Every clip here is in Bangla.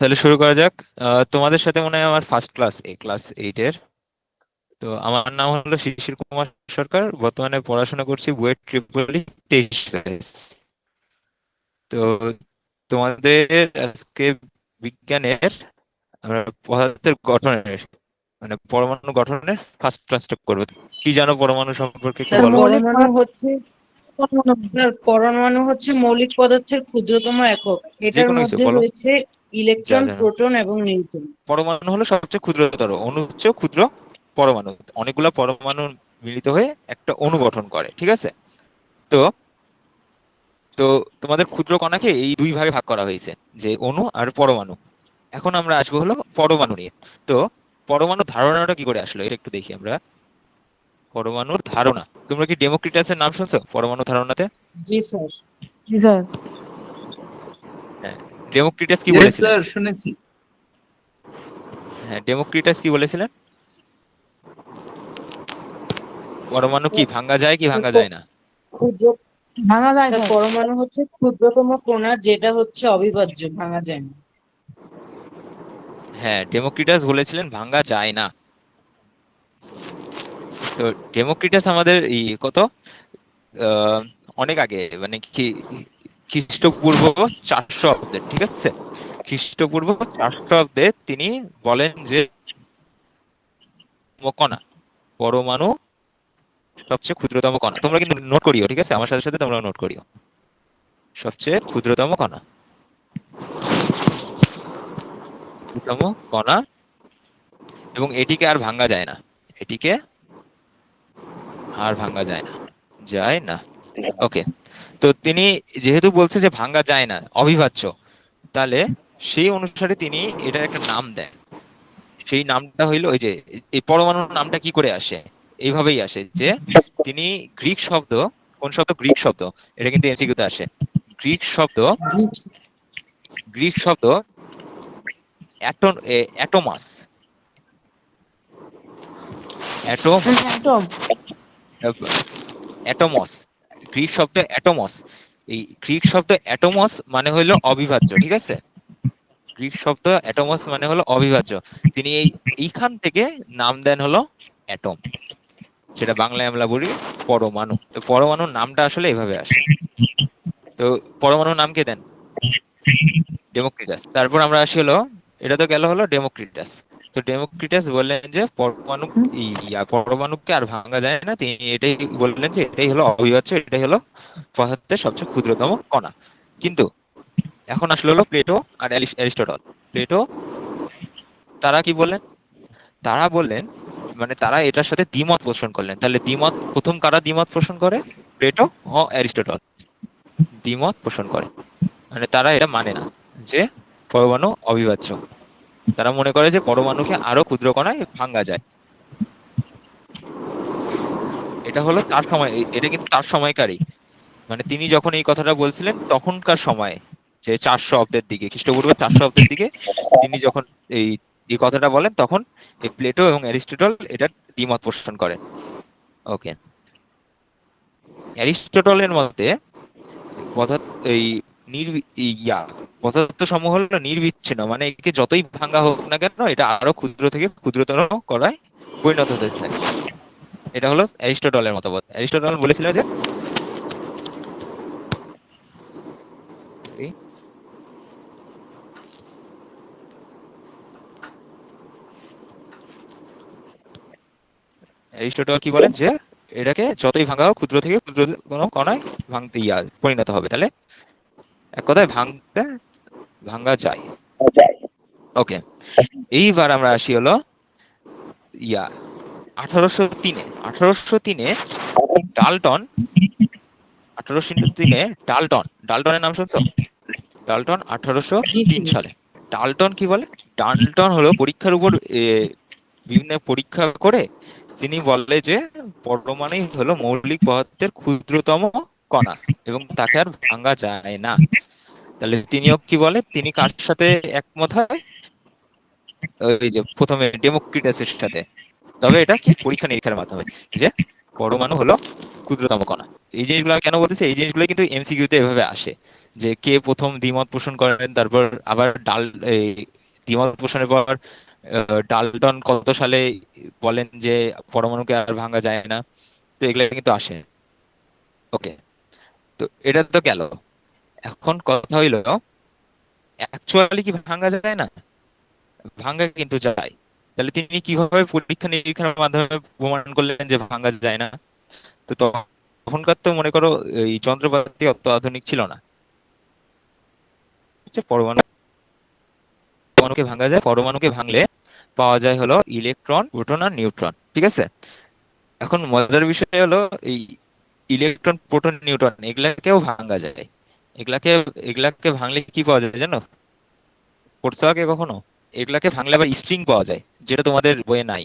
তাহলে শুরু করা যাক। তোমাদের সাথে মনে হয় আমার ফার্স্ট ক্লাস, ক্লাস 8-এর। তো আমার নাম হলো শিশির কুমার সরকার, বর্তমানে পড়াশোনা করছি বুয়েট ট্রিপলি 23 ব্যাচ। তো তোমাদের আজকে বিজ্ঞানের আমরা পদার্থের গঠনের মানে পরমাণু গঠনের ফার্স্ট ক্লাসটা করবো। কি জানো পরমাণু সম্পর্কে একটু স্যার বলো। মৌলিক পরমাণু হচ্ছে মৌলিক পদার্থের ক্ষুদ্রতম একক। যে এটার কোনো কিছু মধ্যে বলো রয়েছে যা ইলেকট্রন, জানো। প্রোটন এবং নিউট্রন। পরমাণু হলো সবচেয়ে ক্ষুদ্রতর অণু, হচ্ছে ক্ষুদ্র পরমাণু। অনেকগুলো পরমাণু মিলিত হয়ে একটা অণু গঠন করে, ঠিক আছে? তো তো তোমাদের ক্ষুদ্র কণাকে এই দুই ভাগে ভাগ করা হয়েছে, যে অণু আর পরমাণু। এখন আমরা আসবো হলো পরমাণু নিয়ে। তো পরমাণু ধারণাটা কি করে আসলো এটা একটু দেখি আমরা। পরমাণুর ধারণা, তোমরা কি ডেমোক্রিটাসের নাম শুনছো পরমাণু ধারণাতে? জি স্যার। জি স্যার। হ্যাঁ, ডেমোক্রিটাস কি ইয়েস বলেছিলেন? স্যার, শুনেছি। হ্যাঁ, ডেমোক্রিটাস কি বলেছিলেন? পরমাণু কি ভাঙা যায় কি ভাঙা যায় না? ক্ষুদ্র ভাঙা যায় স্যার স্যার। পরমাণু হচ্ছে ক্ষুদ্রতম কণা, যেটা হচ্ছে অবিভাজ্য, ভাঙা যায় না। হ্যাঁ, ডেমোক্রিটাস বলেছিলেন ভাঙা যায় না। তো ডেমোক্রিটাস আমাদের কত আহ, অনেক আগে, মানে কি, খ্রিস্টপূর্ব 400 অব্দে, ঠিক আছে? খ্রিস্টপূর্ব 400 অব্দে তিনি বলেন যে কণা, পরমাণু সবচেয়ে ক্ষুদ্রতম কণা। তোমরা কিন্তু নোট করিও, ঠিক আছে? আমার সাথে সাথে তোমরা নোট করিও। সবচেয়ে ক্ষুদ্রতম কণা, ক্ষুদ্রতম কণা, এবং এটিকে আর ভাঙা যায় না। এটিকে আর ভাঙা যায় না, যায় না। ওকে। তো তিনি যেহেতু বলছে যে ভাঙা যায় না, অবিভাজ্য, তাহলে সেই অনুসারে তিনি এটার একটা নাম দেন। সেই নামটা হইলো ওই যে, এই পরমাণুর নামটা কি করে আসে, এইভাবেই আসে যে তিনি গ্রিক শব্দ, কোন শব্দ? গ্রিক শব্দ। এটা কিন্তু এমসিকিউতে আসে। গ্রিক শব্দ, গ্রিক শব্দ অ্যাটোমাস, অ্যাটোম, একদম। অ্যাটোমস, গ্রিক শব্দ অ্যাটোমস। এই গ্রিক শব্দ অ্যাটোমস মানে হইলো অবিভাজ্য, ঠিক আছে? গ্রিক শব্দ অ্যাটোমস মানে হলো অবিভাজ্য। তিনি এইখান থেকে নাম দেন হলো অ্যাটম, যেটা বাংলায় আমরা বলি পরমাণু। তো পরমাণুর নামটা আসলে এভাবে আসে। তো পরমাণুর নাম কে দেন? ডেমোক্রিটাস। তারপর আমরা আসি হলো, এটা তো গেল হলো ডেমোক্রিটাস। তো ডেমোক্রিটাস বললেন যে পরমাণু, পরমাণুকে আর ভাঙা যায় না। তিনি এটাই বললেন যে এটাই হলো অবিভাজ্য, এটাই হলো পদার্থের সবচেয়ে ক্ষুদ্রতম কণা। কিন্তু এখন আসলো হলো প্লেটো আর অ্যারিস্টটল। প্লেটো, তারা কি বললেন? তারা বললেন, মানে তারা এটার সাথে দ্বিমত পোষণ করলেন। তাহলে দ্বিমত প্রথম কারা দ্বিমত পোষণ করে? প্লেটো ও অ্যারিস্টটল দ্বিমত পোষণ করে। মানে তারা এটা মানে না যে পরমাণু অবিভাজ্য। তারা মনে করে যে পরমাণুকে আরো ক্ষুদ্র কণায় ভাঙা যায়। এটা হলো তার সময়, এটা কিন্তু তার সময়কারই, মানে তিনি যখন এই কথাটা বলছিলেন তখনকার সময়ে, যে 400 অব্দের দিকে, খ্রিস্টপূর্ব 400 অব্দের দিকে তিনি যখন এই এই কথাটা বলেন, তখন এই প্লেটো এবং অ্যারিস্টটল এটা দ্বিমত পোষণ করেন। ওকে। অ্যারিস্টটলের মতে পদার্থ, এই পদার্থ সমূহ হলো নির্বিচ্ছিন্ন, মানে একে যতই ভাঙা হোক না কেন এটা আরো ক্ষুদ্র থেকে ক্ষুদ্রতর করায় পরিণত হতে থাকে। এটা হলো অ্যারিস্টটলের মতবাদ। অ্যারিস্টটল বলেছিল যে এই অ্যারিস্টটল কি বলেন যে এটাকে যতই ভাঙা হোক ক্ষুদ্র থেকে ক্ষুদ্র কোনো কণায় ভাঙতে পরিণত হবে। তাহলে এক কথায় ভাঙতে, ভাঙা যায়। ওকে। এইবার আমরা আসি হলো ইয়া 1803-এ। 1803-এ ডাল্টন, 1803-এ ডাল্টন, ডাল্টনের নাম শুনছো? ডাল্টন জি 1803 স্যার। সালে ডাল্টন কি বলে? ডাল্টন হলো পরীক্ষার উপর বিভিন্ন পরীক্ষা করে তিনি বলে যে পরমাণুই হলো মৌলিক পদার্থের ক্ষুদ্রতম কণা এবং তাকে আর ভাঙা যায় না। তাহলে তিনিও কি বলে, তিনি কার সাথে একমত হয়? ওই যে প্রথমে ডেমোক্রিটাসের সাথে। তবে এটা কি পরীক্ষা নিরীক্ষার মাধ্যমে, যে পরমাণু হলো ক্ষুদ্রতম কণা। এই জিনিসগুলো আমি কেন বলতেছি, এই জিনিসগুলো কিন্তু এমসিকিউ তে এভাবে আসে, যে কে প্রথম দ্বিমত পোষণ করেন, তারপর আবার এই দ্বিমত পোষণের পর ডাল্টন কত সালে বলেন যে পরমাণুকে আর ভাঙা যায় না। তো এগুলা কিন্তু আসে। ওকে, তো এটা তো গেল। এখন কথা হইলো, অ্যাকচুয়ালি কি ভাঙা যায় না? ভাঙা কিন্তু যায়। তাহলে তিনি কিভাবে পরীক্ষা নিরীক্ষার মাধ্যমে প্রমাণ করলেন যে ভাঙা যায় না? তো তখনকার তো মনে করো এই যন্ত্রপাতি অত আধুনিক ছিল না। হচ্ছে পরমাণুকে ভাঙা যায়, পরমাণুকে ভাঙলে পাওয়া যায় হলো ইলেকট্রন, প্রোটন আর নিউট্রন। ঠিক আছে, এখন মজার বিষয় হলো এই ইলেকট্রন, প্রোটন, নিউট্রন এগুলাকেও ভাঙা যায়। এগুলাকে এগুলাকে ভাঙলে কি পাওয়া যায় জানো? পড়ছো আগে কখনো? এগুলাকে ভাঙলে আবার স্ট্রিং পাওয়া যায়, যেটা তোমাদের বইয়ে নাই,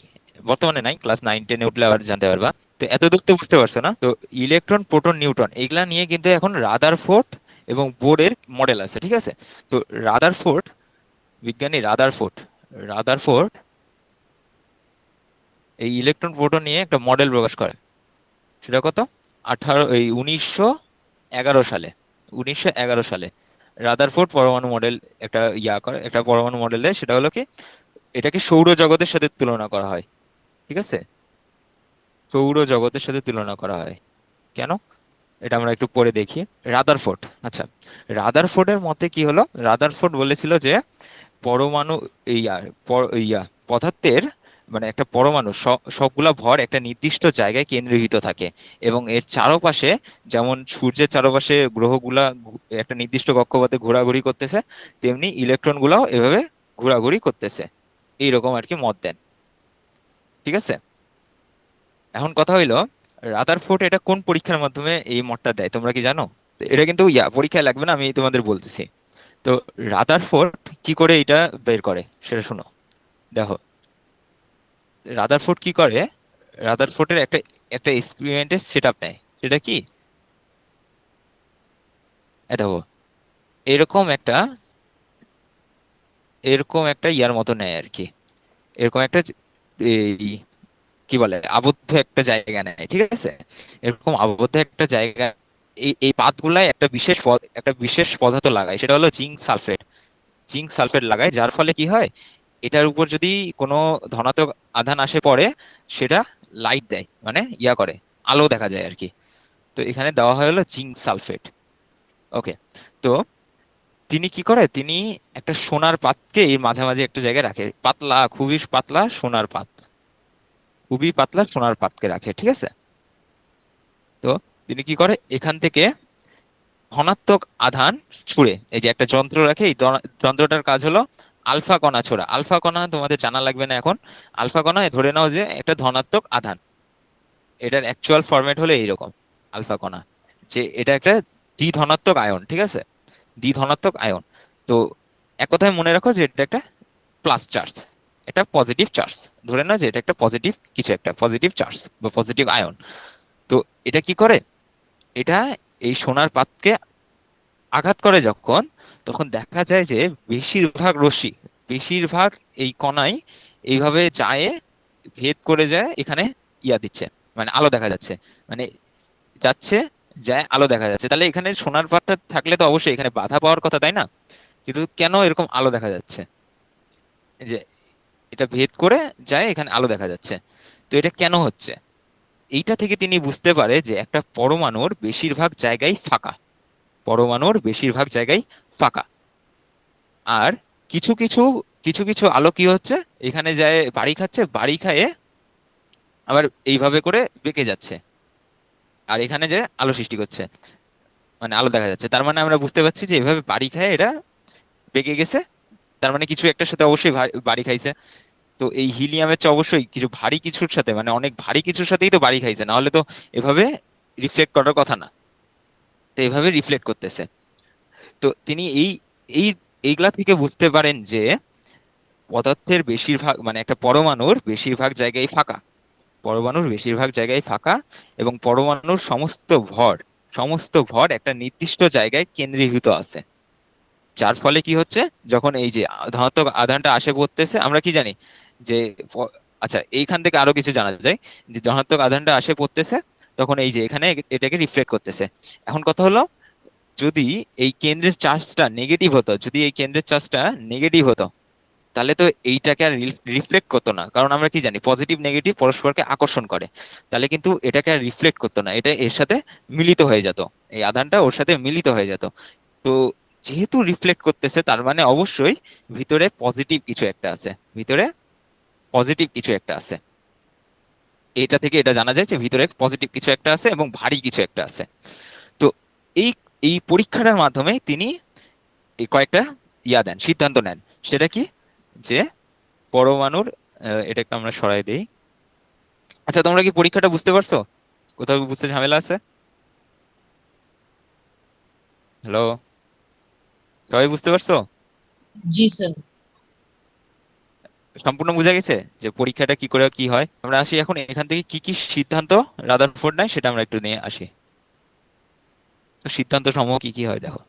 বর্তমানে নাই, ক্লাস 9-10 উঠলে আবার জানতে পারবা। তো এত দূর তো বুঝতে পারছো না? তো ইলেকট্রন, প্রোটন, নিউট্রন এগুলা নিয়ে কিন্তু এখন রাদারফোর্ড এবং বোরের মডেল আছে। ঠিক আছে, তো রাদারফোর্ড, বিজ্ঞানী রাদারফোর্ড, রাদারফোর্ড এই ইলেকট্রন, প্রোটন নিয়ে একটা মডেল প্রকাশ করে। সেটা কত? 1911 সালে, 1911 সালে রাদারফোর্ড পরমাণু মডেল একটা করে, একটা পরমাণু মডেলে সেটা হলো কি, এটাকে সৌরজগতের সাথে তুলনা করা হয়। ঠিক আছে, সৌরজগতের সাথে তুলনা করা হয়। কেন? এটা আমরা একটু পরে দেখি। রাদারফোর্ড, আচ্ছা, রাদারফোর্ডের মতে কি হলো, রাদারফোর্ড বলেছিল যে পরমাণু ইয়া পদার্থের মানে একটা পরমাণু সবগুলা ভর একটা নির্দিষ্ট জায়গায় কেন্দ্রীভূত থাকে, এবং এর চারপাশে, যেমন সূর্যের চারপাশে গ্রহগুলা একটা নির্দিষ্ট কক্ষপথে ঘোরাঘুরি করতেছে, তেমনি ইলেকট্রন গুলাও এভাবে ঘোরাঘুরি করতেছে। এইরকম আর কি মত দেন। ঠিক আছে, এখন কথা হইলো রাদারফোর্ড এটা কোন পরীক্ষার মাধ্যমে এই মতটা দেয় তোমরা কি জানো? এটা কিন্তু পরীক্ষায় লাগবে না, আমি তোমাদের বলতেছি। তো রাদারফোর্ড কি করে এটা বের করে সেটা শোনো। দেখো, রাদারফোর্ড কি করে, রাদারফোর্ডের একটা একটা এক্সপেরিমেন্টের সেট আপ নেয়। সেটা কি? এটা এরকম একটা, এরকম একটা ইয়ার মতো নেয় আর কি, এরকম একটা এই কি বলে আবদ্ধ একটা জায়গা নেয়। ঠিক আছে, এরকম আবদ্ধ একটা জায়গা, এই এই পাতগুলায় একটা একটা বিশেষ পদার্থ লাগায়, সেটা হলো জিঙ্ক সালফেট। জিঙ্ক সালফেট লাগায়, যার ফলে কি হয়, এটার উপর যদি কোনো ধনাত্মক আধান আসে পড়ে, সেটা লাইট দেয়, মানে করে, আলো দেখা যায় আর কি। তো এখানে দেওয়া হয় হলো জিঙ্ক সালফেট। ওকে, তো তিনি কি করে, তিনি একটা সোনার পাতকে এর মাঝামাঝি একটা জায়গায় রাখে, পাতলা, খুবই পাতলা সোনার পাত, খুবই পাতলা সোনার পাতকে রাখে। ঠিক আছে, তো তিনি কি করে, এখান থেকে ধনাত্মক আধান ছুড়ে, এই যে একটা যন্ত্র রাখে, এই যন্ত্রটার কাজ হলো আলফা কণা ছোড়া। আলফা কণা তোমাদের জানা লাগবে না এখন। আলফা কণা ধরে নাও যে একটা ধনাত্মক আধান, এটার অ্যাকচুয়াল ফরম্যাট হলো এইরকম। আলফা কণা যে এটা একটা দ্বি ধনাত্মক আয়ন। ঠিক আছে, দ্বি ধনাত্মক আয়ন। তো এক কথায় মনে রাখো যে এটা একটা প্লাস চার্জ, এটা পজিটিভ চার্জ। ধরে নাও যে এটা একটা পজিটিভ কিছু, একটা পজিটিভ চার্জ বা পজিটিভ আয়ন। তো এটা কি করে, এটা এই সোনার পাতকে আঘাত করে যখন, তখন দেখা যায় যে বেশিরভাগ রশ্মি, বেশিরভাগ এই কণাই এইভাবে যায়, ভেদ করে যায় এখানে, দিচ্ছে, মানে আলো দেখা যাচ্ছে, মানে যাচ্ছে, যায়, আলো দেখা যাচ্ছে। তাহলে এখানে সোনার পাতটা থাকলে তো অবশ্যই এখানে বাধা পাওয়ার কথা, তাই না? কিন্তু কেন এরকম আলো দেখা যাচ্ছে? এই যে এটা ভেদ করে যায়, এখানে আলো দেখা যাচ্ছে। তো এটা কেন হচ্ছে? এইটা থেকে তিনি বুঝতে পারে যে একটা পরমাণুর বেশিরভাগ জায়গায় ফাঁকা, পরমাণুর বেশিরভাগ জায়গায় ফাঁকা। আর কিছু কিছু কিছু কিছু আলো কি হচ্ছে, এখানে যায় বাড়ি খাচ্ছে, বাড়ি খায়ে আবার এইভাবে করে বেঁকে যাচ্ছে, আর এখানে যে আলো সৃষ্টি করছে, মানে আলো দেখা যাচ্ছে। তার মানে আমরা বুঝতে পারছি যে এভাবে বাড়ি খায় এটা বেঁকে গেছে, তার মানে কিছু একটার সাথে অবশ্যই বাড়ি খাইছে। তো এই হিলিয়ামের চেয়ে অবশ্যই কিছু ভারী কিছুর সাথে, মানে অনেক ভারী কিছুর সাথেই তো বাড়ি খাইছে, না হলে তো এভাবে রিফ্লেক্ট করার কথা না। তো এভাবে রিফ্লেক্ট করতেছে। তো তিনি এই এই এইগুলা থেকে বুঝতে পারেন যে পদার্থের বেশিরভাগ, মানে একটা পরমাণুর বেশিরভাগ জায়গায় ফাঁকা, পরমাণুর বেশিরভাগ জায়গায় ফাঁকা, এবং পরমাণুর সমস্ত ভর একটা নির্দিষ্ট জায়গায় কেন্দ্রীভূত আছে। যার ফলে কি হচ্ছে, যখন এই যে ধনাত্মক আধানটা আসে পড়তেছে, আমরা কি জানি যে আচ্ছা, এইখান থেকে আরো কিছু জানা যায়, যে ধনাত্মক আধানটা আসে পড়তেছে, তখন এই যে এখানে এটাকে রিফ্লেক্ট করতেছে। এখন কথা হলো, যদি এই কেন্দ্রের চার্জটা নেগেটিভ হতো, যদি এই কেন্দ্রের চার্জটা নেগেটিভ হতো, তাহলে তো এইটাকে আর রিফ্লেক্ট করতো না, কারণ আমরা কি জানি পজিটিভ নেগেটিভ পরস্পরকে আকর্ষণ করে। তাহলে কিন্তু এটাকে আর রিফ্লেক্ট করতো না, এটা এর সাথে মিলিত হয়ে যেত, এই আধানটা ওর সাথে মিলিত হয়ে যেত। তো যেহেতু রিফ্লেক্ট করতেছে, তার মানে অবশ্যই ভিতরে পজিটিভ কিছু একটা আছে, ভিতরে পজিটিভ কিছু একটা আছে। এটা থেকে এটা জানা যায় যে ভিতরে পজিটিভ কিছু একটা আছে এবং ভারী কিছু একটা আছে। তো এই এই পরীক্ষাটার মাধ্যমে তিনি এই কয়েকটা দেন, সিদ্ধান্ত নেন। সেটা কি? যে পরমাণুর এটা একটু আমরা সরাই দিই। আচ্ছা, তোমরা কি পরীক্ষাটা বুঝতে পারছো? কোথাও কি বুঝতে ঝামেলা আছে? হ্যালো, সবাই বুঝতে পারছো? জি স্যার। সম্পূর্ণ বোঝা গেছে যে পরীক্ষাটা কি করে কি হয়? আমরা আসি এখন এখান থেকে কি কি সিদ্ধান্ত রাদারফোর্ড নেয় সেটা আমরা একটু নিয়ে আসি। তো সিদ্ধান্ত সমূহ কি কি হয় দেখো,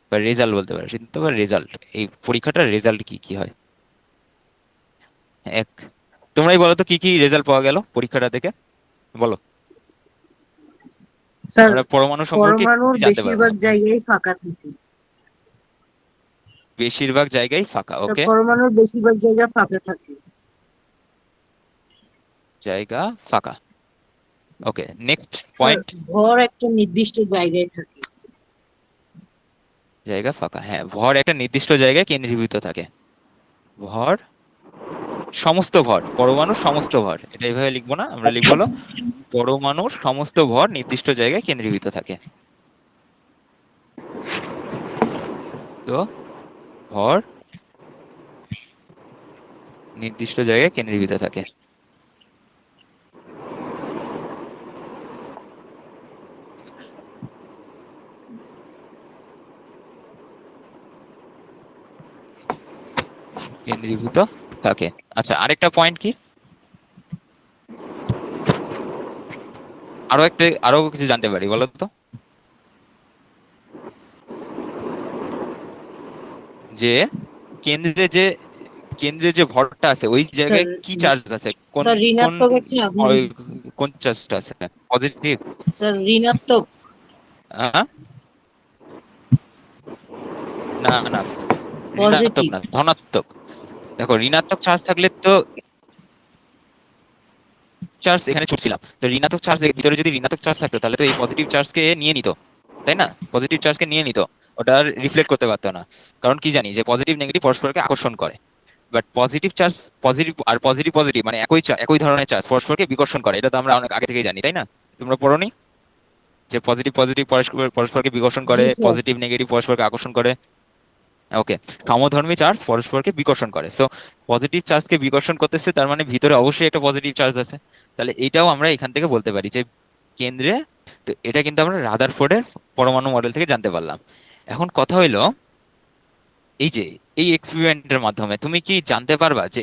বা রেজাল্ট বলতে পারো, সিদ্ধান্ত বা রেজাল্ট। এই পরীক্ষাটার রেজাল্ট কি কি হয়? এক, তোমরাই বলো তো কি কি রেজাল্ট পাওয়া গেল পরীক্ষাটা থেকে, বলো। স্যার, আমরা পরমাণু সম্পর্কে কি পরমাণুর কি জানতে পারবো? বেশিরভাগ জায়গায় ফাঁকা থাকে। বেশিরভাগ জায়গায় ফাঁকা, স্যার, ওকে। পরমাণুর বেশিরভাগ জায়গা ফাঁকা থাকে। জায়গা ফাঁকা, ওকে। Next sir, point. ভর একটা নির্দিষ্ট জায়গায় থাকে। জায়গা ফাঁকা, হ্যাঁ, ভর একটা নির্দিষ্ট জায়গায় কেন্দ্রীভূত থাকে। ভর, সমস্ত ভর, পরমাণুর সমস্ত ভর, এটা এইভাবে লিখবো না, আমরা লিখবো হলো পরমাণুর সমস্ত ভর নির্দিষ্ট জায়গায় কেন্দ্রীভূত থাকে। তো ভর নির্দিষ্ট জায়গায় কেন্দ্রীভূত থাকে। কেন্দ্রীভূত থাকে। আচ্ছা, আরেকটা পয়েন্ট কি? আরো কিছু জানতে পারি, বলো তো। যে কেন্দ্রে যে কেন্দ্রে যে ভরটা আছে ওই স্যার, জায়গায় কি চার্জ আছে, কোন স্যার কোন ঋণাত্মক একটা আধান। কোন চার্জটা আছে? পজিটিভ? স্যার ঋণাত্মক। না না, ঋণাত্মক পজিটিভ। না, ধনাত্মক। দেখো, ঋণাত্মক চার্জ থাকলে তো চার্জ এখানে ছুটছিলাম, তো ঋণাত্মক চার্জ ভিতরে যদি ঋণাত্মক চার্জ থাকতো তাহলে তো এই পজিটিভ চার্জকে নিয়ে নিত, তাই না? পজিটিভ চার্জকে নিয়ে নিত, ওটা আর রিফ্লেক্ট করতে পারতো না। কারণ কি জানি যে পজিটিভ নেগেটিভ পরস্পরকে আকর্ষণ করে। বাট পজিটিভ চার্জ, পজিটিভ আর পজিটিভ পজিটিভ মানে একই ধরনের চার্জ পরস্পরকে বিকর্ষণ করে, এটা তো আমরা অনেক আগে থেকেই জানি, তাই না? তোমরা পড়োনি যে পজিটিভ পজিটিভ পরস্পরকে বিকর্ষণ করে, জি স্যার। পজিটিভ নেগেটিভ পরস্পরকে আকর্ষণ করে? ওকে, সমধর্মী চার্জ পরস্পরকে বিকর্ষণ করে। সো পজিটিভ চার্জকে বিকর্ষণ করতেছে, তার মানে ভিতরে অবশ্যই একটা পজিটিভ চার্জ আছে। তাহলে এটাও আমরা এখান থেকে বলতে পারি যে কেন্দ্রে। তো এটা কিন্তু আমরা রাদারফোর্ডের পরমাণু মডেল থেকে জানতে পারলাম। এখন কথা হইলো, এই যে এই এক্সপেরিমেন্টের মাধ্যমে তুমি কি জানতে পারবা যে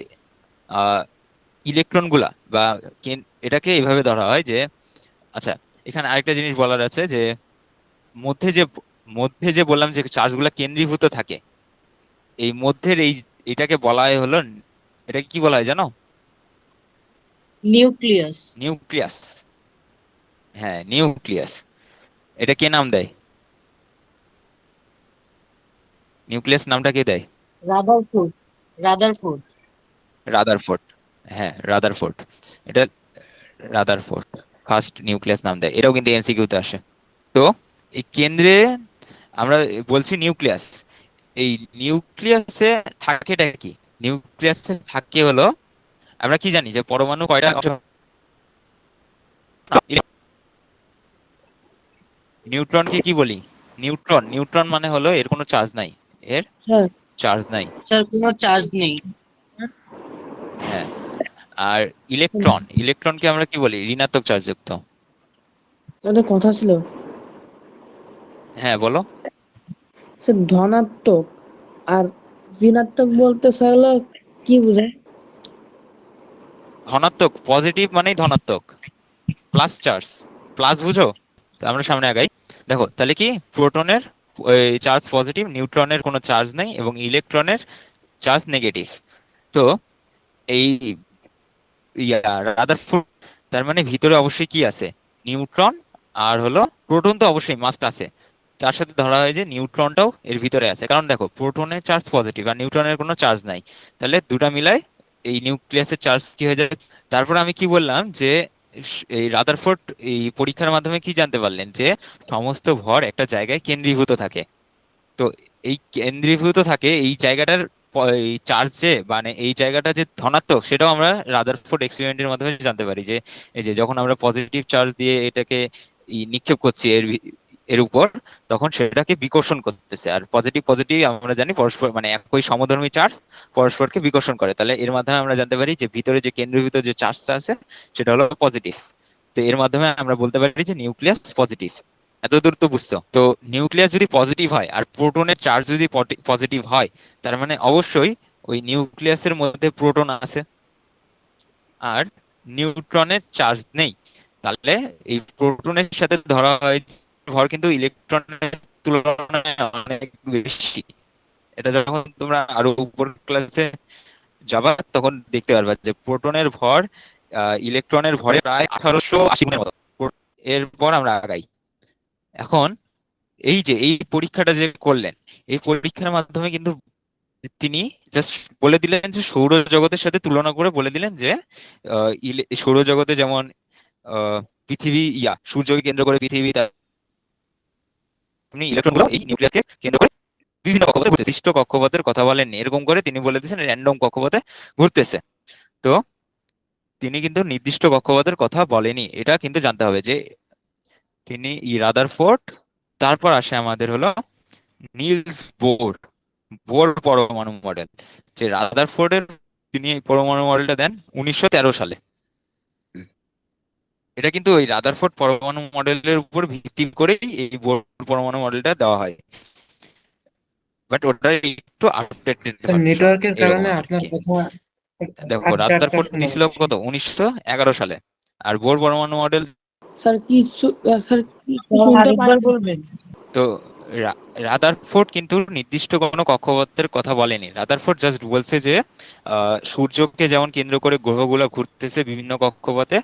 আহ ইলেকট্রন গুলা বা এটাকে এইভাবে ধরা হয় যে, আচ্ছা, এখানে আরেকটা জিনিস বলার আছে যে মধ্যে যে মধ্যে যে বললাম যে চার্জ গুলা কেন্দ্রীভূত থাকে, এই মধ্যের এটাকে বলা হয় হলো, এটাকে কি বলা হয় জানো? নিউক্লিয়াস। নিউক্লিয়াস। হ্যাঁ, নিউক্লিয়াস। এটা কে নাম দেয়? নিউক্লিয়াস নামটা কে দেয়? রাদারফোর্ড। রাদারফোর্ড। রাদারফোর্ড। হ্যাঁ, রাদারফোর্ড। এটা রাদারফোর্ড ফার্স্ট নিউক্লিয়াস নাম দেয়, এটাও কিন্তু এমসিকিউ তে আসে। তো এই কেন্দ্রে আমরা বলছি নিউক্লিয়াস, এই নিউক্লিয়াসে থাকেটা কি? নিউক্লিয়াসে থাকে হলো, আমরা কি জানি যে পরমাণু কয়টা নিউট্রনকে কি বলি? নিউট্রন, নিউট্রন মানে হলো এর কোনো চার্জ নাই, এর স্যার চার্জ নাই। স্যার, কোনো চার্জ নেই। হ্যাঁ, আর ইলেকট্রন, ইলেকট্রনকে আমরা কি বলি? ঋণাত্মক চার্জ যুক্ত। একটা কথা ছিল, হ্যাঁ, বলো। স্যার ধনাত্মক আর ঋণাত্মক বলতে স্যার হলো কি বোঝায়? ধনাত্মক, পজিটিভ মানেই ধনাত্মক, প্লাস চার্জ, প্লাস বুঝো? তো আমরা সামনে আগাই। দেখো তাহলে কি, প্রোটনের চার্জ পজিটিভ, নিউট্রনের কোনো চার্জ নেই এবং ইলেকট্রনের চার্জ নেগেটিভ। তো এই রাদারফোর্ড, তার মানে ভিতরে অবশ্যই কি আছে? নিউট্রন আর হলো প্রোটন তো অবশ্যই মাস্ট আছে, তার সাথে ধরা হয় যে নিউট্রনটাও এর ভিতরে আছে। কারণ দেখো প্রোটনের চার্জ পজিটিভ আর নিউট্রনের কোনো চার্জ নাই, তাহলে দুটা মিলাই এই নিউক্লিয়াসের চার্জ কি হয়ে যায়। তারপর আমি কি বললাম যে এই রাদারফোর্ড এই পরীক্ষার মাধ্যমে কি জানতে পারলেন যে সমস্ত ভর একটা জায়গায় কেন্দ্রীভূত থাকে। তো এই কেন্দ্রীভূত থাকে এই জায়গাটার এই চার্জে, মানে এই জায়গাটা যে ধনাত্মক সেটাও আমরা রাদারফোর্ড এক্সপেরিমেন্টের মাধ্যমে জানতে পারি যে এই যে যখন আমরা পজিটিভ চার্জ দিয়ে এটাকে নিক্ষেপ করছি এর উপর, তখন সেটাকে বিকর্ষণ করতেছে। আর পজিটিভ পজিটিভ আমরা জানি পরস্পর মানে একই সমধর্মী চার্জ পরস্পরকে বিকর্ষণ করে, তাহলে এর মাধ্যমে আমরা জানতে পারি যে ভিতরে যে কেন্দ্রীভূত যে চার্জটা আছে সেটা হলো পজিটিভ। তো এর মাধ্যমে আমরা বলতে পারি যে নিউক্লিয়াস পজিটিভ। এতদূর তো বুঝছো? তো নিউক্লিয়াস যদি পজিটিভ হয় আর প্রোটনের চার্জ যদি পজিটিভ হয়, তার মানে অবশ্যই ওই নিউক্লিয়াসের মধ্যে প্রোটন আছে আর নিউট্রনের চার্জ নেই। তাহলে এই প্রোটনের সাথে ধরা হয় যে ভর কিন্তু ইলেকট্রনের তুলনায় অনেক বেশি। এটা যখন তোমরা আরো উপর ক্লাসে যাবা তখন দেখতে পারবা যে প্রোটনের ভর ইলেকট্রনের ভরে প্রায় 1880 গুণের মতো। এরপর আমরা আগাই। এখন এই যে এই পরীক্ষাটা যে করলেন, এই পরীক্ষার মাধ্যমে কিন্তু তিনি জাস্ট বলে দিলেন যে সৌরজগতের সাথে তুলনা করে বলে দিলেন যে সৌরজগতে যেমন পৃথিবী সূর্যকে কেন্দ্র করে পৃথিবী, তেমনি ইলেকট্রন গুলো এই নিউক্লিয়াসকে কেন্দ্র করে বিভিন্ন কক্ষপথে ঘুরতেছে। সৃষ্ট কক্ষপথের কথা বলেননি, এরকম করে তিনি বলে দিয়েছেন র্যান্ডম কক্ষপথে ঘুরতেছে। তো তিনি কিন্তু নির্দিষ্ট কক্ষপথের কথা বলেনি, এটা কিন্তু জানতে হবে যে তিনি রাদারফোর্ড। তারপর আসে আমাদের হলো নিলস বোর, বোর পরমাণু মডেল। যে রাদারফোর্ডের তিনি এই পরমাণু মডেলটা দেন 1913 সালে। এটা কিন্তু ওই রাদারফোর্ড পরমাণু মডেলের উপর ভিত্তি করেই এই বোর পরমাণু মডেলটা দেওয়া হয়, বাট ওটা একটু আপডেটেড স্যার ভার্সন নেটওয়ার্কের এরকম কারণে আর আপনার কি। কথা দেখো আটটা আটটা রাদারফোর্ড শোনা দিছিল যাচ্ছে। কত 1911 সালে, আর বোর পরমাণু মডেল। স্যার কিছু স্যার শুনতে আরেকবার পারেন? বলবেন? তো রাদারফোর্ড কিন্তু নির্দিষ্ট কোনো কক্ষপথের কথা বলেনি। রাদারফোর্ড জাস্ট বলছে যে সূর্যকে যেমন কেন্দ্র করে গ্রহগুলো ঘুরতেছে বিভিন্ন কক্ষপথে,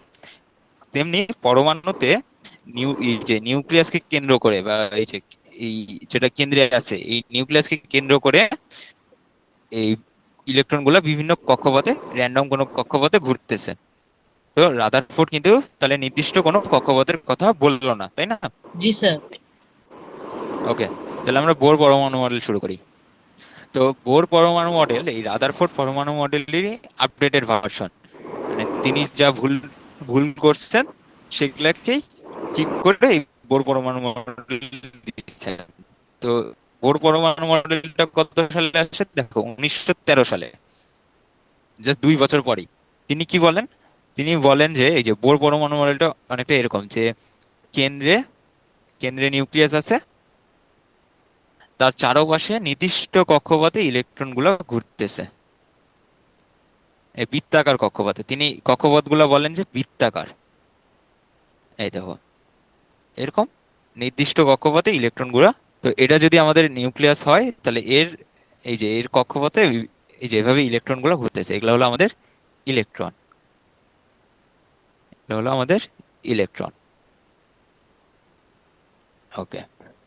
তেমনি পরমাণুতে এই যে নিউক্লিয়াসকে কেন্দ্র করে বা এই যে এই যেটা কেন্দ্রে আছে এই নিউক্লিয়াসকে কেন্দ্র করে এই ইলেকট্রন গুলা বিভিন্ন কক্ষপথে র্যান্ডম কোনো কক্ষপথে ঘুরতেছে। তো রাদারফোর্ড কিন্তু তাহলে নির্দিষ্ট কোনো কক্ষপথের কথা বললো না, তাই না? জি স্যার। ওকে, তাহলে আমরা বোর পরমাণু মডেল শুরু করি। তো বোর পরমাণু মডেল এই রাদারফোর্ড পরমাণু মডেলেরই আপডেটেড ভার্সন। মানে তিনি যা ভুল ভুল করছেন সেগুলাকেই ঠিক করে এই বোর পরমাণু মডেল দিচ্ছেন। তো বোর পরমাণু মডেলটা কত সালে আসে দেখো 1913 সালে, জাস্ট 2 বছর পরেই। তিনি কি বলেন? তিনি বলেন যে এই যে বোর পরমাণু মডেলটা অনেকটা এরকম যে কেন্দ্রে কেন্দ্রে নিউক্লিয়াস আছে, তার চারপাশে নির্দিষ্ট কক্ষপথে ইলেকট্রন গুলো ঘুরতেছে এই বৃত্তাকার কক্ষপথে। তিনি কক্ষপথ গুলা বলেন যে বৃত্তাকার। এই দেখো এরকম নির্দিষ্ট কক্ষপথে ইলেকট্রন গুলা। তো এটা যদি আমাদের নিউক্লিয়াস হয় তাহলে এই যে এর কক্ষপথে এই যে এভাবে ইলেকট্রন গুলো ঘুরতেছে, এগুলো হলো আমাদের ইলেকট্রন। এগুলো হলো আমাদের ইলেকট্রন। ওকে,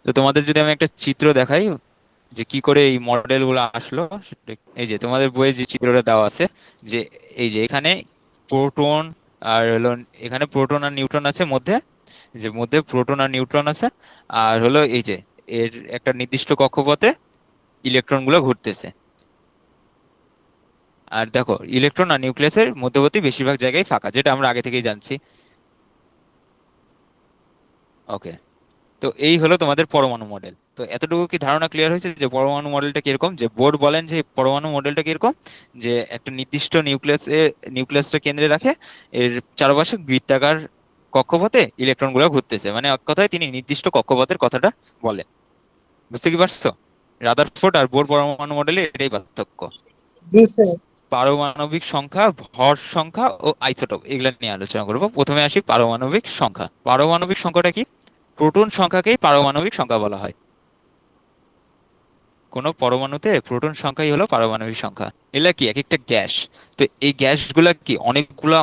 তো তোমাদের যদি আমি একটা চিত্র দেখাই যে কি করে এই মডেল গুলো আসলো এই যে তোমাদের বইয়ে যে চিত্রটা দেওয়া আছে, যে এই যে এখানে প্রোটন আর হলো এখানে প্রোটন আর নিউট্রন আছে মধ্যে, যে মধ্যে প্রোটন আর নিউট্রন আছে, আর হলো এই যে এর একটা নির্দিষ্ট কক্ষপথে ইলেকট্রন গুলো ঘুরতেছে। আর দেখো ইলেকট্রন আর নিউক্লিয়াসের মধ্যবর্তী বেশিরভাগ জায়গায় ফাঁকা, যেটা আমরা আগে থেকেই জানছি। ওকে, তো এই হলো তোমাদের পরমাণু মডেল। তো এতটুকু কি ধারণা ক্লিয়ার হয়েছে যে পরমাণু মডেলটা কিরকম? যে বোর্ড বলেন যে পরমাণু মডেলটা কিরকম, যে একটা নির্দিষ্ট নিউক্লিয়াসটা কেন্দ্রে রাখে, এর চারপাশে বৃত্তাকার কক্ষপথে ইলেকট্রন গুলো ঘুরতেছে। মানে এক কথায় তিনি নির্দিষ্ট কক্ষপথের কথাটা বলেন। বুঝতে কি পারছো? রাদারফোর্ড আর বোর পরমাণু মডেলে এটাই পার্থক্য। জি স্যার। পারমাণবিক সংখ্যা, ভর সংখ্যা ও আইসোটোপ এগুলা নিয়ে আলোচনা করব। প্রথমে আসি পারমাণবিক সংখ্যা। পারমাণবিক সংখ্যাটা কি? প্রোটন সংখ্যাকেই পারমাণবিক সংখ্যা বলা হয়। কোন পরমাণুতে প্রোটন সংখ্যাই হলো পারমাণবিক সংখ্যা। এগুলা কি? এক একটা গ্যাস। তো এই গ্যাসগুলা কি অনেকগুলা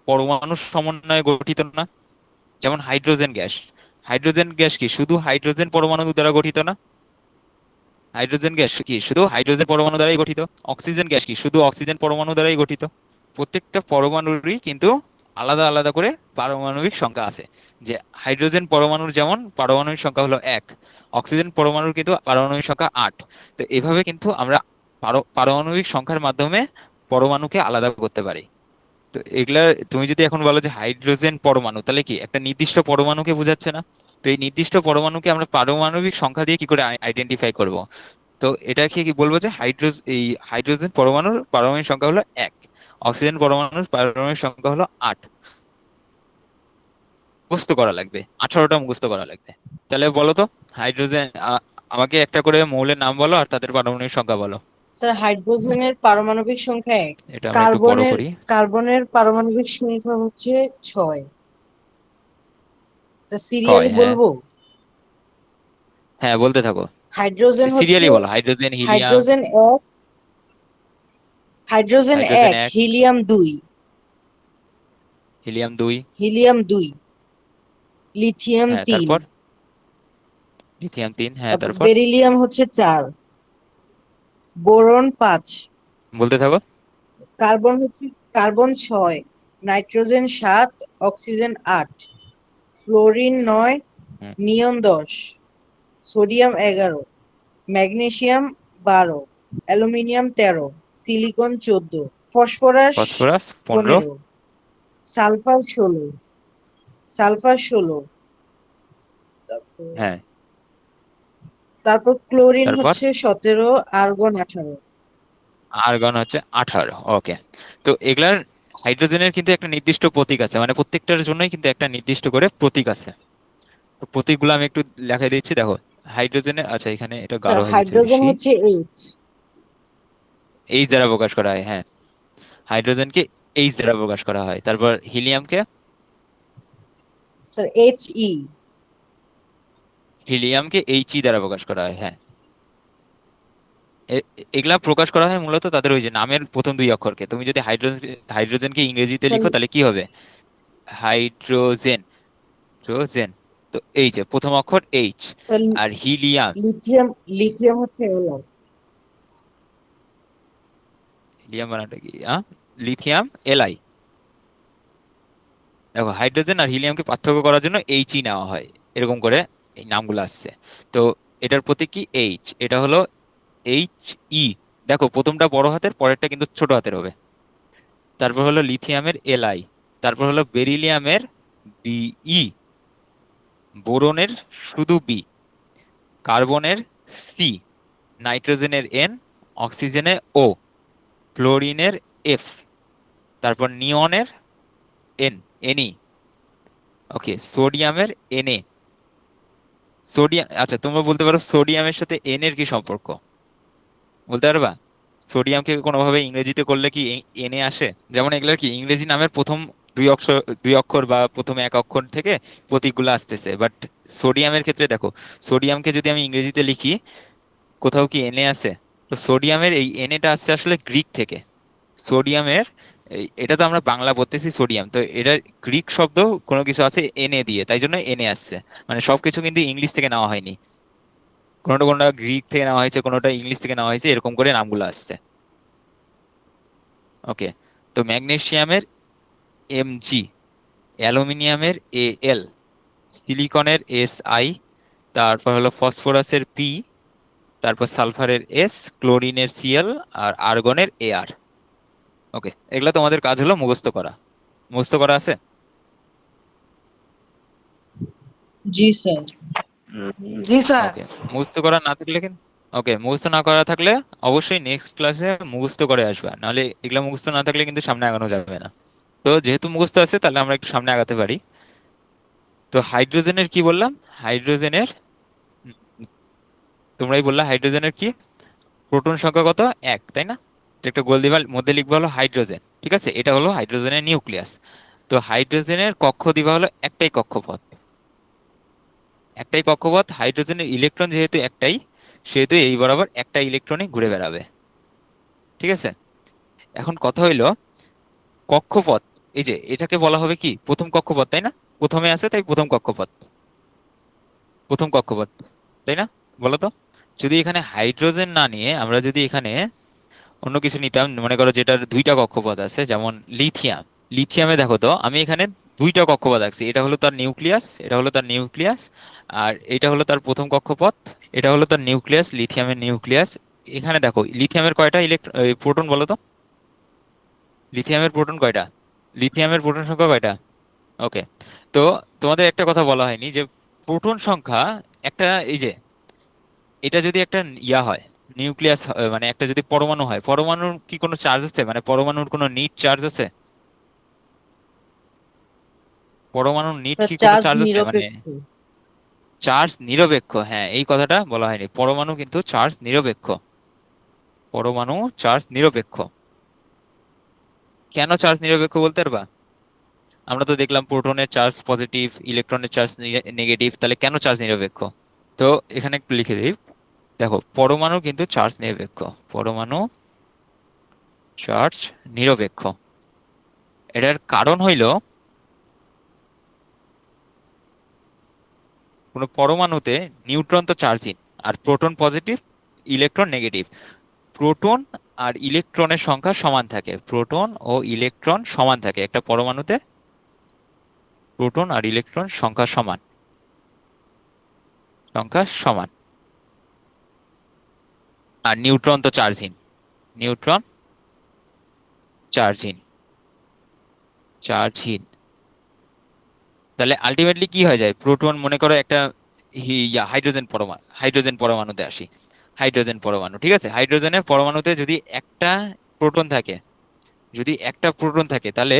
পরমাণুর সমন্বয়ে গঠিত না? যেমন হাইড্রোজেন গ্যাস। হাইড্রোজেন গ্যাস কি শুধু হাইড্রোজেন পরমাণু দ্বারা গঠিত না? হাইড্রোজেন গ্যাস কি শুধু হাইড্রোজেন পরমাণু দ্বারাই গঠিত? অক্সিজেন গ্যাস কি শুধু অক্সিজেন পরমাণু দ্বারাই গঠিত? প্রত্যেকটা পরমাণুরই কিন্তু আলাদা আলাদা করে পারমাণবিক সংখ্যা আছে। যে হাইড্রোজেন পরমাণুর যেমন পারমাণবিক সংখ্যা হলো 1, অক্সিজেন পরমাণুর কিন্তু পারমাণবিক সংখ্যা 8। তো এভাবে কিন্তু আমরা পারমাণবিক সংখ্যার মাধ্যমে পরমাণুকে আলাদা করতে পারি। তো এগুলা তুমি যদি এখন বলো যে হাইড্রোজেন পরমাণু, তাহলে কি একটা নির্দিষ্ট পরমাণুকে বোঝাচ্ছে না? তো এই নির্দিষ্ট পরমাণুকে আমরা পারমাণবিক সংখ্যা দিয়ে কি করে আইডেন্টিফাই করব? তো এটাকে কি বলবো যে এই হাইড্রোজেন পরমাণুর পারমাণবিক সংখ্যা হলো 1, অক্সিজেন পরমাণুর পারমাণবিক সংখ্যা হলো 8। মুখস্থ করা লাগবে, 18টা মুখস্থ করা লাগবে। তাহলে বলো তো হাইড্রোজেন, আমাকে একটা করে মৌলের নাম বলো আর তাদের পারমাণবিক সংখ্যা বলো। স্যার হাইড্রোজেনের পারমাণবিক সংখ্যা 1, এটা আমরা একটু বড় কার্বনের করি। কার্বনের পারমাণবিক সংখ্যা হচ্ছে 6। তা হয়, সিরিয়ালি হ্যাঁ। বলবো। হ্যাঁ, বলতে থাকো। হাইড্রোজেন হচ্ছে সিরিয়ালি বলো, hydrogen, helium. Hydrogen 1, hydrogen hydrogen 1, 1, helium 2, helium 2। Helium 2, lithium হ্যাঁ, 3, তারপর লিথিয়াম 3। হ্যাঁ, তারপর তারপর বেরিলিয়াম হচ্ছে 4, বোরন 5, বলতে থাকো। কার্বন 6, নাইট্রোজেন 7, অক্সিজেন 8, ফ্লোরিন 9, হুম। Neon 10, sodium 11, magnesium 12, aluminium 13, silicon 14, phosphorus phosphorus 15। 15, sulphur 16, sulphur 16, তারপর হ্যাঁ, তারপর ক্লোরিন তারপর হচ্ছে 17, আর্গন 18। আর্গন হচ্ছে 18। ওকে। তো এগুলার হাইড্রোজেনের কিন্তু একটা নির্দিষ্ট প্রতীক আছে, মানে প্রত্যেকটার জন্যই কিন্তু একটা নির্দিষ্ট করে প্রতীক আছে। তো প্রতীকগুলো আমি একটু লেখাই দিচ্ছি, দেখো। হাইড্রোজেনের, আচ্ছা এখানে এটা স্যার গাঢ় হয়ে গেছে হাইড্রোজেন বেশি। হচ্ছে এইচ। এইচ দ্বারা প্রকাশ করা হয়, হ্যাঁ। হাইড্রোজেনকে এইচ দ্বারা প্রকাশ করা হয়। তারপর হিলিয়ামকে, স্যার এইচ ই। হিলিয়ামকে এইচ দ্বারা প্রকাশ করা হয়, হ্যাঁ। এগুলা প্রকাশ করা হয় মূলত তাদের ওই যে নামের প্রথম দুই অক্ষরকে। তুমি যদি হাইড্রোজেনকে ইংরেজিতে স্যার লিখো তাহলে কি হবে? Hydrogen, hydrogen. তো এই যে প্রথম অক্ষর এইচ। স্যার আর হিলিয়াম, লিথিয়াম, লিথিয়াম হচ্ছে এল। হিলিয়াম বানানটা কি? Lithium, LI. দেখো, হাইড্রোজেন আর হিলিয়ামকে পার্থক্য করার জন্য এইচই নেওয়া হয়, এরকম করে এই নামগুলো আসছে। তো এটার প্রতীক কি? এইচ। এটা হলো এইচ ই। দেখো, প্রথমটা বড় হাতের, পরেরটা কিন্তু ছোট হাতের হবে। তারপর হলো লিথিয়ামের এলআই। তারপর হলো বেরিলিয়ামের বিই, বোরনের শুধু বি, কার্বনের সি, নাইট্রোজেনের এন, অক্সিজেনের ও, ফ্লোরিনের এফ, তারপর নিয়নের এন, এনই। ওকে, সোডিয়ামের এনএ। সোডিয়াম, আচ্ছা তোমরা বলতে পারো সোডিয়ামের সাথে এন এর কি সম্পর্ক? বলতে পারবা? সোডিয়ামকে কোনোভাবে ইংরেজিতে করলে কি এনএ আসে? যেমন এগুলোর কি ইংরেজি নামের প্রথম দুই অক্ষর বা প্রথম এক অক্ষর থেকে প্রতীকগুলো আসতেছে, বাট সোডিয়ামের ক্ষেত্রে দেখো, সোডিয়ামকে যদি আমি ইংরেজিতে লিখি, কোথাও কি এনএ আছে? তো সোডিয়ামের এই এনএটা আসছে আসলে গ্রিক থেকে। সোডিয়ামের এটা তো আমরা বাংলা বলতেছি সোডিয়াম, তো এটার গ্রিক শব্দ কোনো কিছু আছে এনএ দিয়ে, তাই জন্য এনএ আসছে। মানে সবকিছু কিন্তু ইংলিশ থেকে নেওয়া হয়নি, কোনোটা কোনোটা গ্রিক থেকে নেওয়া হয়েছে, কোনোটা ইংলিশ থেকে নেওয়া হয়েছে, এরকম করে নামগুলো আসছে। ওকে। তো ম্যাগনেসিয়ামের এমজি, অ্যালুমিনিয়ামের এল, সিলিকনের এসআই, তারপর হলো ফসফরাসের পি, তারপর সালফারের এস, ক্লোরিনের সিএল, আর আর্গনের এআর। ওকে, এগুলো তোমাদের কাজ হলো মুখস্থ করা। মুখস্থ করা আছে? জি স্যার। জি স্যার। ওকে। মুখস্থ করা না থাকলে কিন্তু, ওকে, মুখস্থ না করা থাকলে অবশ্যই নেক্সট ক্লাসে মুখস্থ করে আসবে, নাহলে এগুলো মুখস্থ না থাকলে কিন্তু সামনে আগানো যাবে না। তো যেহেতু মুখস্থ আছে, তাহলে আমরা একটু সামনে আগাতে পারি। তো হাইড্রোজেনের কি বললাম? হাইড্রোজেনের, উম, তোমরাই বললা হাইড্রোজেনের কি প্রোটন সংখ্যা কত? 1, তাই না? তো একটা গোল দিবা, মধ্যে লিখবা হলো হাইড্রোজেন, ঠিক আছে? এটা হলো হাইড্রোজেনের নিউক্লিয়াস। তো হাইড্রোজেনের কক্ষ দিবা হলো একটাই কক্ষপথ। একটাই কক্ষপথ, হাইড্রোজেনের ইলেকট্রন যেহেতু একটাই, সেহেতু এই বরাবর একটা ইলেকট্রনই ঘুরে বেড়াবে, ঠিক আছে? এখন কথা হইলো কক্ষপথ, এই যে এটাকে বলা হবে কি প্রথম কক্ষপথ, তাই না? প্রথমে আছে তাই প্রথম কক্ষপথ। প্রথম কক্ষপথ, তাই না? বলো তো, যদি এখানে হাইড্রোজেন না নিয়ে আমরা যদি এখানে অন্য কিছু নিতাম, মনে করো যেটার দুইটা কক্ষপথ আছে, যেমন লিথিয়াম। লিথিয়ামে দেখো তো আমি এখানে দুইটা কক্ষপথ আঁকছি, এটা হলো তার নিউক্লিয়াস, এটা হলো তার নিউক্লিয়াস, আর এটা হলো তার প্রথম কক্ষপথ, এটা হলো তার নিউক্লিয়াস, লিথিয়ামের নিউক্লিয়াস। এখানে দেখো লিথিয়ামের কয়টা প্রোটন বলো তো, লিথিয়ামের প্রোটন কয়টা, লিথিয়ামের প্রোটন সংখ্যা কয়টা? ওকে, তো তোমাদের একটা কথা বলা হয়নি যে প্রোটন সংখ্যা একটা, এই যে এটা যদি একটা ইয়া হয়, নিউক্লিয়াস, মানে একটা যদি পরমাণু হয়, পরমাণুর কি কোনো চার্জ আছে, মানে পরমাণুর কোনো নিট চার্জ আছে? পরমাণুর নিট স্যার কি কোনো চার্জ চার্জ আছে, মানে নিরপেক্ষ। চার্জ নিরপেক্ষ? হ্যাঁ, এই কথাটা বলা হয়নি, পরমাণু কিন্তু চার্জ নিরপেক্ষ, পরমাণু চার্জ নিরপেক্ষ। কেন চার্জ নিরপেক্ষ বলতে পারবা? আমরা তো দেখলাম প্রোটনের চার্জ পজিটিভ, ইলেকট্রনের চার্জ নেগেটিভ, তাহলে কেন চার্জ নিরপেক্ষ? তো এখানে একটু লিখে দিই, দেখো পরমাণু কিন্তু চার্জ নিরপেক্ষ, পরমাণু চার্জ নিরপেক্ষ। এটার কারণ হইল কোনো পরমাণুতে নিউট্রন তো চার্জহীন, আর proton positive, electron negative. Proton আর ইলেকট্রনের সংখ্যা সমান থাকে, প্রোটন ও ইলেকট্রন সমান থাকে একটা পরমাণুতে, প্রোটন আর ইলেকট্রন সংখ্যা সমান, সংখ্যা সমান। আর নিউট্রন তো চার্জহীন, নিউট্রন চার্জহীন, চার্জহীন। তাহলে আলটিমেটলি কি হয়ে যায়, প্রোটন মনে করো একটা হাইড্রোজেন পরমাণু, হাইড্রোজেন পরমাণুতে আসি, হাইড্রোজেন পরমাণু, ঠিক আছে, হাইড্রোজেনের পরমাণুতে যদি একটা প্রোটন থাকে, যদি একটা প্রোটন থাকে তাহলে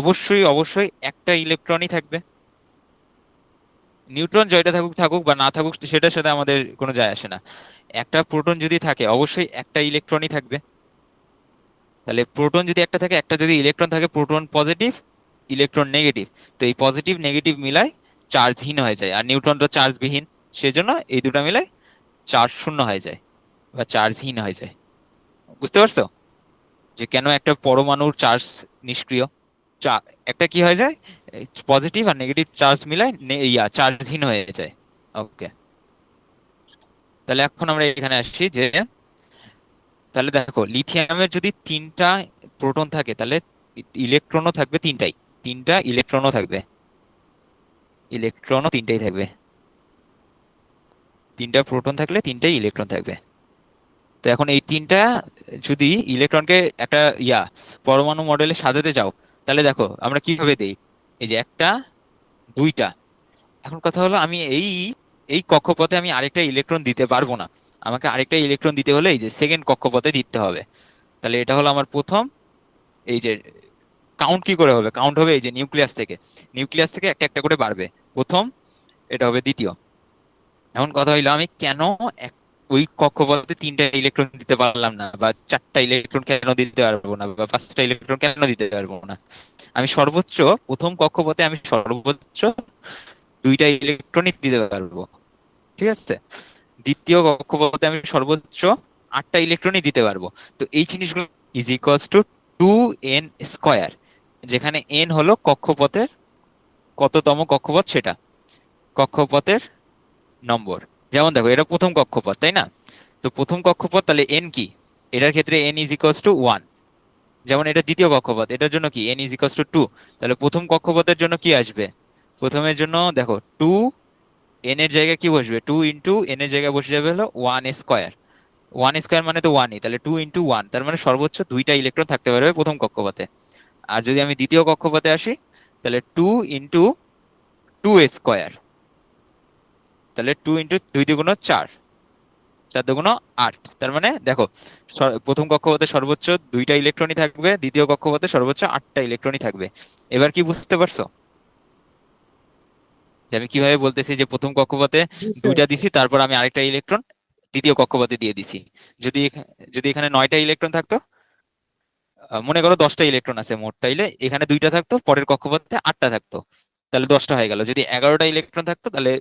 অবশ্যই অবশ্যই একটা ইলেকট্রনই থাকবে। নিউট্রন জয়টা থাকুক থাকুক বা না থাকুক সেটার সাথে আমাদের কোনো যায় আসে না, একটা প্রোটন যদি থাকে অবশ্যই একটা ইলেকট্রনই থাকবে। তাহলে প্রোটন যদি একটা থাকে, একটা যদি ইলেকট্রন থাকে, প্রোটন পজিটিভ, ইলেকট্রন নেগেটিভ, তো এই পজিটিভ নেগেটিভ মিলাই চার্জহীন হয়ে যায়, আর নিউট্রন তো চার্জবিহীন, সেজন্য এই দুটো মিলাই চার্জ শূন্য হয়ে যায় বা চার্জহীন হয়ে যায়। বুঝতে পারছো যে কেন একটা পরমাণুর চার্জ নিষ্ক্রিয়? একটা কি হয়ে যায়, পজিটিভ আর নেগেটিভ চার্জ মিলাই চার্জহীন হয়ে যায়। ওকে, তাহলে এখন আমরা এখানে আসছি যে, তাহলে দেখো লিথিয়ামের যদি তিনটা প্রোটন থাকে তাহলে ইলেকট্রনও থাকবে তিনটাই, তিনটা ইলেকট্রনও থাকবে, ইলেকট্রনও তিনটাই থাকবে, তিনটা প্রোটন থাকলে তিনটাই ইলেকট্রন থাকবে। তো এখন এই তিনটা যদি ইলেকট্রনকে একটা পরমাণু মডেলে সাজাতে চাও, তাহলে দেখো আমরা কিভাবে দেই, এই যে একটা, দুইটা। এখন কথা হলো আমি এই এই কক্ষপথে আমি আরেকটা ইলেকট্রন দিতে পারবো না, আমাকে আরেকটা ইলেকট্রন দিতে হলে এই যে সেকেন্ড কক্ষপথে দিতে হবে। তাহলে এটা হলো আমার প্রথম, এই যে কাউন্ট কি করে হবে, কাউন্ট হবে এই যে নিউক্লিয়াস থেকে, নিউক্লিয়াস থেকে একটা একটা করে বাড়বে, প্রথম, এটা হবে দ্বিতীয়। এখন কথা হইলো আমি কেন ওই কক্ষপথে তিনটা ইলেকট্রন দিতে পারলাম না, বা চারটা ইলেকট্রন কেন দিতে পারবো না, বা পাঁচটা ইলেকট্রন কেন দিতে পারবো না? আমি সর্বোচ্চ প্রথম কক্ষপথে আমি সর্বোচ্চ দুইটা ইলেকট্রনই দিতে পারবো, ঠিক আছে। দ্বিতীয় কক্ষপথে আমি সর্বোচ্চ আটটা ইলেকট্রনই দিতে পারবো। তো এই জিনিসগুলো ইজ ইকুয়ালস টু 2n², যেখানে n হলো কক্ষপথের কততম কক্ষপথ সেটা, কক্ষপথের নম্বর। যেমন দেখো এটা প্রথম কক্ষপথ, তাই না? তো প্রথম কক্ষপথ তাহলে n কি, এটার ক্ষেত্রে n ইজ ইকুয়ালস টু 1। যেমন এটা দ্বিতীয় কক্ষপথ, এটার জন্য কি n ইজ ইকুয়ালস টু 2। তাহলে প্রথম কক্ষপথের জন্য কি আসবে, প্রথমের জন্য দেখো 2, n এর জায়গায় কি বসবে, 2 × n এর জায়গায় বসে যাবে হলো 1², 1² মানে তো 1ই, তাহলে 2 × 1, তার মানে সর্বোচ্চ দুইটা ইলেকট্রন থাকতে পারবে প্রথম কক্ষপথে। আর যদি আমি দ্বিতীয় কক্ষপথে আসি, তাহলে 2 × 2 ² তাহলে 2 × 2 = 4, 4 × 2 = 8। তার মানে দেখো প্রথম কক্ষপথে সর্বোচ্চ দুইটা ইলেকট্রনই থাকবে, দ্বিতীয় কক্ষপথে সর্বোচ্চ আটটা ইলেকট্রনই থাকবে। এবার কি বুঝতে পারছো যে আমি কিভাবে বলতেছি যে প্রথম কক্ষপথে জি স্যার। দুইটা দিছি, তারপর আমি আরেকটা ইলেকট্রন দ্বিতীয় কক্ষপথে দিয়ে দিছি। যদি যদি এখানে 9টা ইলেকট্রন থাকতো, মনে করো 10টা ইলেকট্রন আছে মোট, তাইলে এখানে দুইটা থাকতো, পরের কক্ষপথে আটটা থাকতো, তাহলে 10টা হয়ে গেল। যদি 11টা ইলেকট্রন থাকতো তাহলে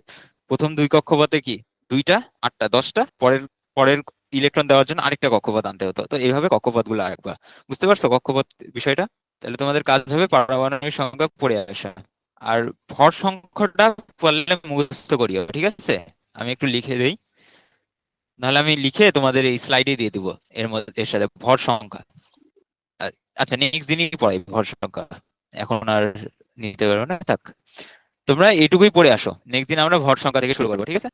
প্রথম দুই কক্ষপথে কি দুইটা, আটটা, 10টা, পরের পরের ইলেকট্রন দেওয়ার জন্য আরেকটা কক্ষপথ আনতে হতো। তো এইভাবে কক্ষপথ গুলো আঁকবা। বুঝতে পারছো কক্ষপথ বিষয়টা? তাহলে তোমাদের কাজ হবে পারমাণবিক সংখ্যা পড়ে আসা। আর ভর সংখ্যাটা পারলে মুখস্থ করিও, ঠিক আছে? আমি একটু লিখে দেই, নাহলে আমি লিখে তোমাদের এই স্লাইডে দিয়ে দিব এর মধ্যে, এর সাথে ভর সংখ্যা। আচ্ছা নেক্সট দিনই পড়াই ভর সংখ্যা, এখন আর নিতে পারবো না, থাক। তোমরা এইটুকুই পড়ে আসো, নেক্সট দিন আমরা ভর সংখ্যা থেকে শুরু করবো, ঠিক আছে?